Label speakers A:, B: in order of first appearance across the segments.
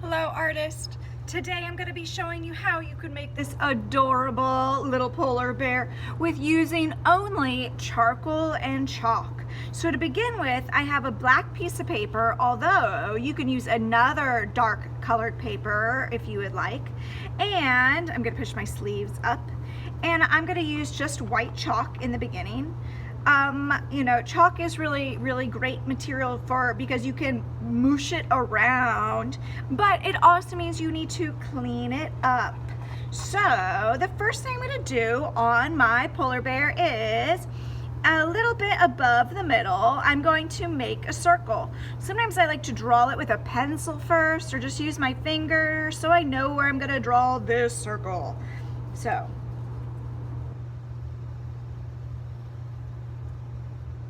A: Hello artist. Today I'm going to be showing you how you can make this adorable little polar bear with using only charcoal and chalk. So to begin with, I have a black piece of paper, although you can use another dark colored paper if you would like. And I'm going to push my sleeves up. And I'm going to use just white chalk in the beginning. Chalk is really great material because you can moosh it around, but it also means you need to clean it up. So the first thing I'm going to do on my polar bear is a little bit above the middle, I'm going to make a circle. Sometimes I like to draw it with a pencil first or just use my finger so I know where I'm going to draw this circle. So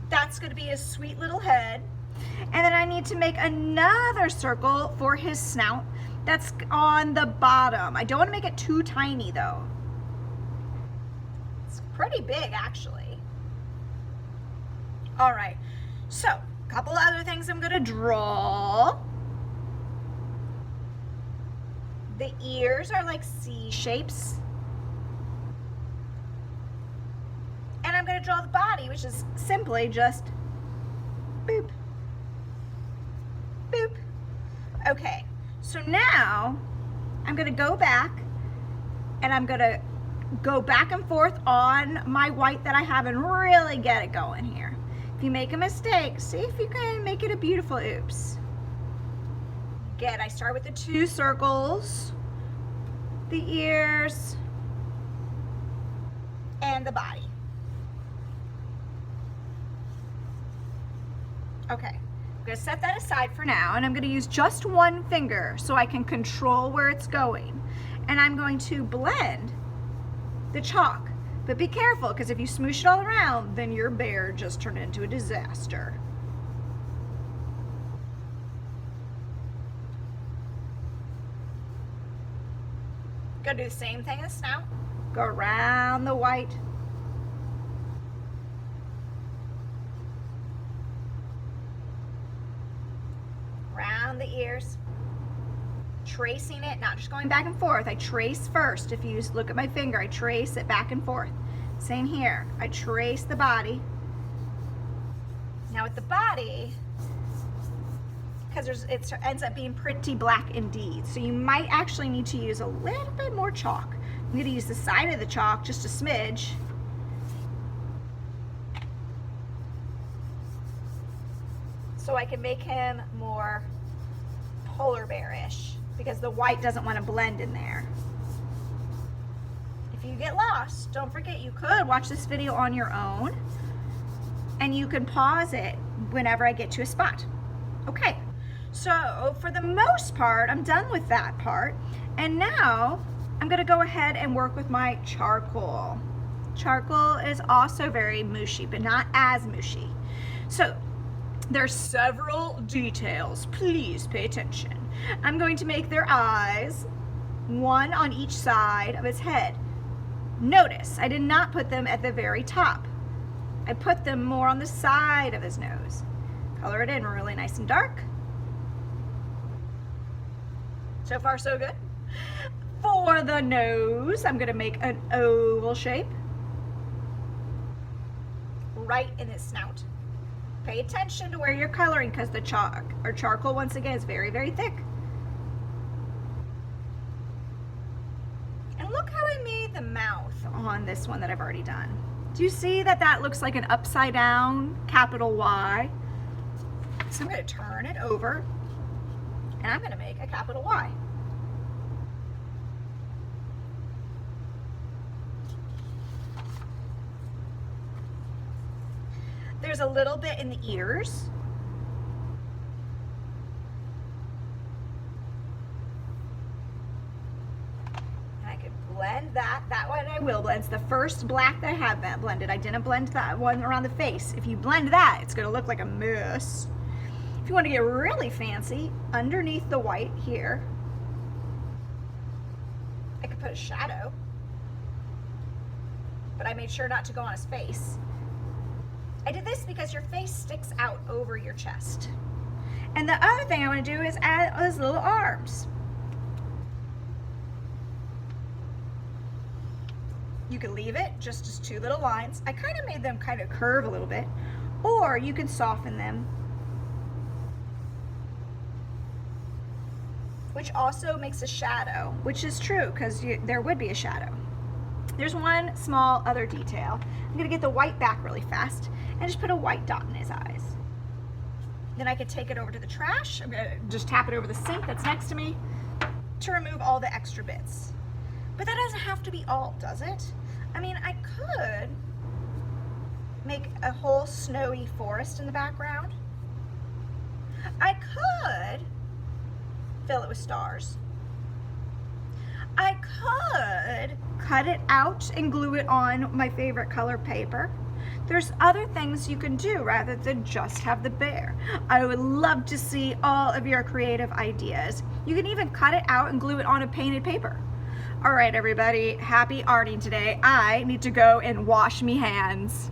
A: that's going to be his sweet little head. And then I need to make another circle for his snout that's on the bottom. I don't want to make it too tiny though. It's pretty big actually. All right, so a couple other things I'm going to draw. The ears are like C shapes. And I'm going to draw the body, which is simply just boop, boop. Okay, so now I'm going to go back and I'm going to go back and forth on my white that I have and really get it going here. If you make a mistake, see if you can make it a beautiful oops. Again, I start with the two circles, the ears, and the body. Okay, I'm going to set that aside for now, and I'm going to use just one finger so I can control where it's going. And I'm going to blend the chalk. But be careful, because if you smoosh it all around, then your bear just turned into a disaster. Gonna do the same thing as snout. Go around the white. Around the ears, tracing it, not just going back and forth. I trace first. If you look at my finger, I trace it back and forth. Same here. I trace the body. Now with the body, because it ends up being pretty black indeed, so you might actually need to use a little bit more chalk. I'm going to use the side of the chalk, just a smidge. So I can make him more polar bearish because the white doesn't want to blend in there. If you get lost, don't forget you could watch this video on your own and you can pause it whenever I get to a spot. Okay, so for the most part, I'm done with that part. And now I'm going to go ahead and work with my charcoal. Charcoal is also very mushy, but not as mushy. So there's several details. Please pay attention. I'm going to make their eyes, one on each side of his head. Notice, I did not put them at the very top. I put them more on the side of his nose. Color it in really nice and dark. So far, so good. For the nose, I'm going to make an oval shape right in his snout. Pay attention to where you're coloring because the chalk or charcoal once again is very thick. And look how I made the mouth on this one that I've already done. Do you see that that looks like an upside down capital Y? So I'm going to turn it over and I'm going to make a capital Y. There's a little bit in the ears. And I could blend that. That one I will blend. It's the first black that I have that blended. I didn't blend that one around the face. If you blend that, it's going to look like a mess. If you want to get really fancy, underneath the white here, I could put a shadow. But I made sure not to go on his face. I did this because your face sticks out over your chest. And the other thing I want to do is add his little arms. You can leave it just as two little lines. I kind of made them kind of curve a little bit, or you can soften them, which also makes a shadow, which is true because there would be a shadow. There's one small other detail. I'm gonna get the white back really fast and just put a white dot in his eyes. Then I could take it over to the trash. I'm gonna just tap it over the sink that's next to me to remove all the extra bits. But that doesn't have to be all, does it? I mean, I could make a whole snowy forest in the background. I could fill it with stars. I could cut it out and glue it on my favorite color paper. There's other things you can do rather than just have the bear. I would love to see all of your creative ideas. You can even cut it out and glue it on a painted paper. All right, everybody, happy arting today. I need to go and wash me hands.